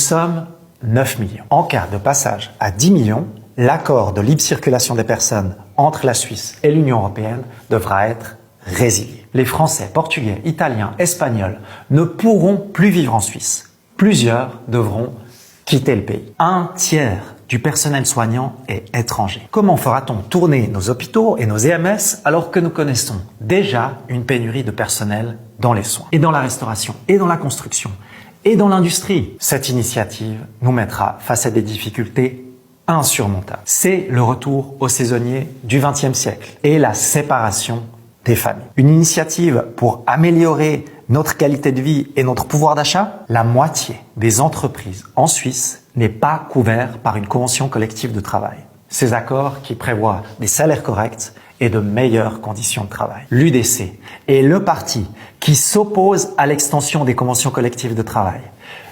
sommes 9 millions. En cas de passage à 10 millions, l'accord de libre circulation des personnes entre la Suisse et l'Union européenne devra être résilié. Les Français, Portugais, Italiens, Espagnols ne pourront plus vivre en Suisse. Plusieurs devront quitter le pays. Un tiers du personnel soignant est étranger. Comment fera-t-on tourner nos hôpitaux et nos EMS alors que nous connaissons déjà une pénurie de personnel dans les soins, et dans la restauration, et dans la construction, et dans l'industrie? Cette initiative nous mettra face à des difficultés insurmontables. C'est le retour aux saisonniers du XXe siècle et la séparation des familles. Une initiative pour améliorer notre qualité de vie et notre pouvoir d'achat? La moitié des entreprises en Suisse n'est pas couverte par une convention collective de travail. Ces accords qui prévoient des salaires corrects et de meilleures conditions de travail. L'UDC est le parti qui s'oppose à l'extension des conventions collectives de travail.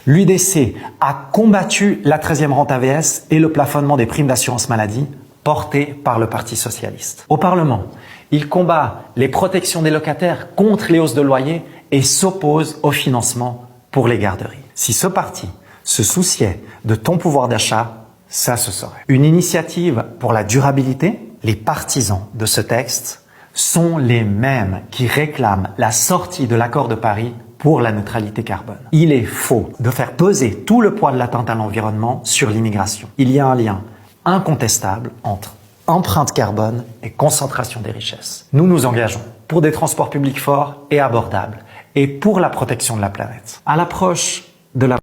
L'UDC a combattu la 13e rente AVS et le plafonnement des primes d'assurance maladie porté par le Parti socialiste. Au Parlement, il combat les protections des locataires contre les hausses de loyer et s'oppose au financement pour les garderies. Si ce parti se souciait de ton pouvoir d'achat, ça se saurait. Une initiative pour la durabilité? Les partisans de ce texte sont les mêmes qui réclament la sortie de l'accord de Paris pour la neutralité carbone. Il est faux de faire peser tout le poids de l'atteinte à l'environnement sur l'immigration. Il y a un lien incontestable entre empreinte carbone et concentration des richesses. Nous nous engageons pour des transports publics forts et abordables et pour la protection de la planète. À l'approche de la